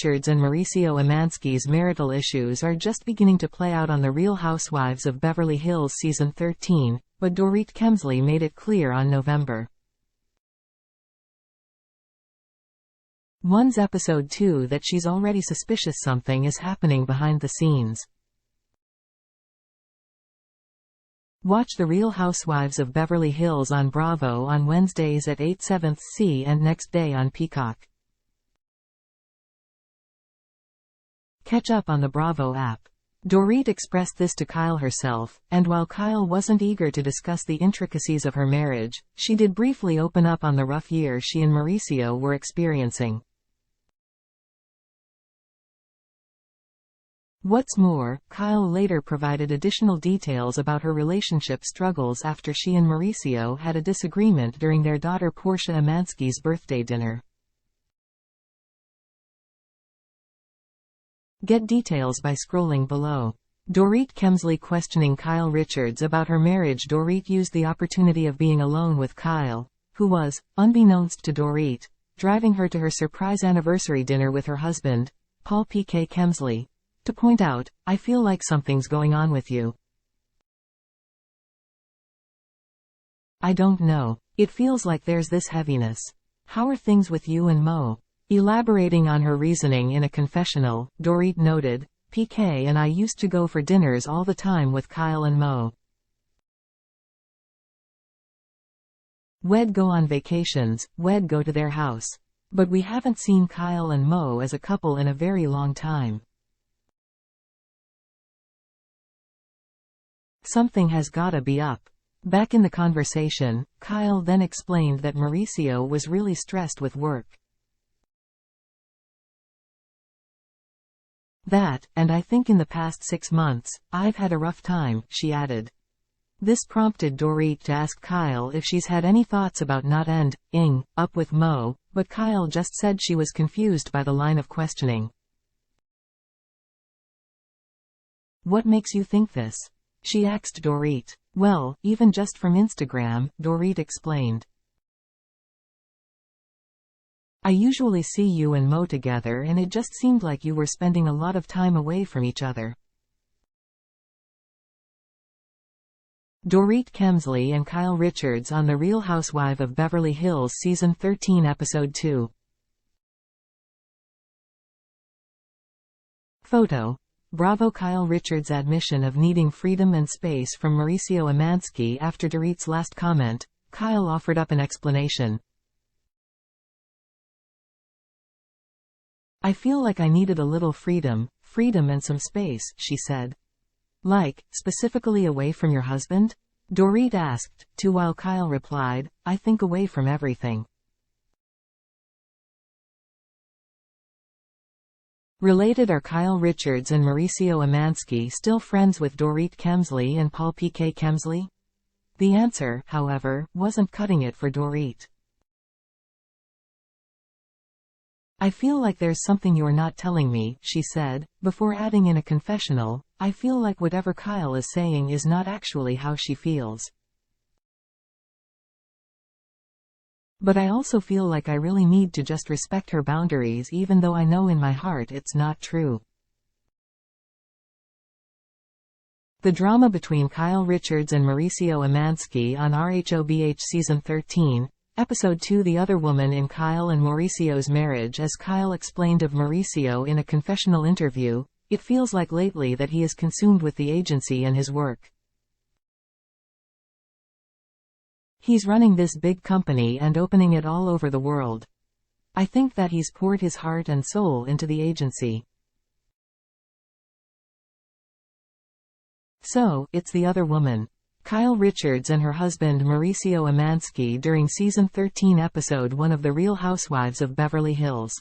Richards and Mauricio Umansky's marital issues are just beginning to play out on The Real Housewives of Beverly Hills Season 13, but Dorit Kemsley made it clear on November 1's Episode 2 that she's already suspicious something is happening behind the scenes. Watch The Real Housewives of Beverly Hills on Bravo on Wednesdays at 8/7 and next day on Peacock. Catch up on the Bravo app. Dorit expressed this to Kyle herself, and while Kyle wasn't eager to discuss the intricacies of her marriage, she did briefly open up on the rough year she and Mauricio were experiencing. What's more, Kyle later provided additional details about her relationship struggles after she and Mauricio had a disagreement during their daughter Portia Umansky's birthday dinner. Get details by scrolling below. Dorit Kemsley questioning Kyle Richards about her marriage. Dorit used the opportunity of being alone with Kyle, who was, unbeknownst to Dorit, driving her to her surprise anniversary dinner with her husband, Paul P.K. Kemsley, to point out, "I feel like something's going on with you. I don't know. It feels like there's this heaviness. How are things with you and Mo?" Elaborating on her reasoning in a confessional, Dorit noted, "PK and I used to go for dinners all the time with Kyle and Mo. We'd go on vacations, we'd go to their house. But we haven't seen Kyle and Mo as a couple in a very long time. Something has gotta be up." Back in the conversation, Kyle then explained that Mauricio was really stressed with work. "That, and I think in the past 6 months, I've had a rough time," she added. This prompted Dorit to ask Kyle if she's had any thoughts about not ending up with Mo, but Kyle just said she was confused by the line of questioning. "What makes you think this?" she asked Dorit. "Well, even just from Instagram," Dorit explained. "I usually see you and Mo together and it just seemed like you were spending a lot of time away from each other." Dorit Kemsley and Kyle Richards on The Real Housewives of Beverly Hills Season 13 Episode 2. Photo. Bravo. Kyle Richards' admission of needing freedom and space from Mauricio Umansky. After Dorit's last comment, Kyle offered up an explanation. "I feel like I needed a little freedom and some space," she said. "Like, specifically away from your husband?" Dorit asked, while Kyle replied, "I think away from everything." Related, are Kyle Richards and Mauricio Umansky still friends with Dorit Kemsley and Paul P.K. Kemsley? The answer, however, wasn't cutting it for Dorit. "I feel like there's something you're not telling me," she said, before adding in a confessional, "I feel like whatever Kyle is saying is not actually how she feels. But I also feel like I really need to just respect her boundaries even though I know in my heart it's not true." The drama between Kyle Richards and Mauricio Umansky on RHOBH Season 13, Episode 2. The other woman in Kyle and Mauricio's marriage. As Kyle explained of Mauricio in a confessional interview, "It feels like lately that he is consumed with the agency and his work. He's running this big company and opening it all over the world. I think that he's poured his heart and soul into the agency. So, it's the other woman." Kyle Richards and her husband Mauricio Umansky during Season 13 Episode 1 of The Real Housewives of Beverly Hills.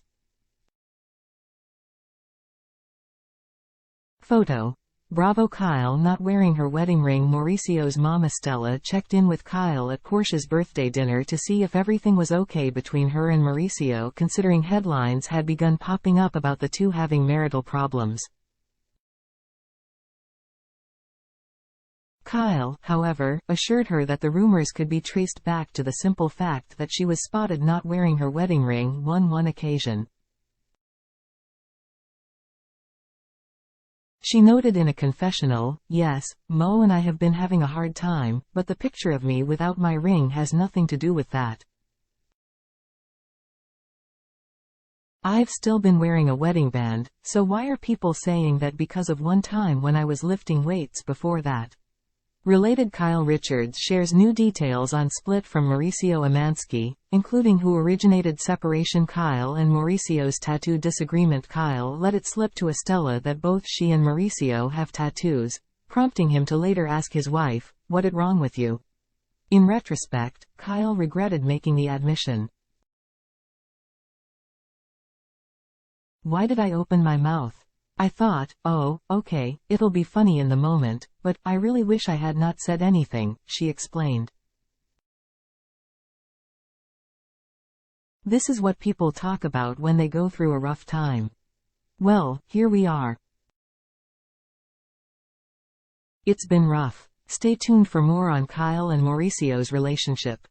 Photo. Bravo. Kyle not wearing her wedding ring. Mauricio's mom Estella checked in with Kyle at Portia's birthday dinner to see if everything was okay between her and Mauricio, considering headlines had begun popping up about the two having marital problems. Kyle, however, assured her that the rumors could be traced back to the simple fact that she was spotted not wearing her wedding ring on one occasion. She noted in a confessional, "Yes, Mo and I have been having a hard time, but the picture of me without my ring has nothing to do with that. I've still been wearing a wedding band, so why are people saying that because of one time when I was lifting weights before that?" Related Kyle Richards shares new details on split from Mauricio Umansky, including who originated separation. Kyle and Mauricio's tattoo disagreement. Kyle let it slip to Estella that both she and Mauricio have tattoos, prompting him to later ask his wife, "What it wrong with you?" In retrospect, Kyle regretted making the admission. "Why did I open my mouth? I thought, oh, okay, it'll be funny in the moment, but I really wish I had not said anything," she explained. "This is what people talk about when they go through a rough time. Well, here we are. It's been rough." Stay tuned for more on Kyle and Mauricio's relationship.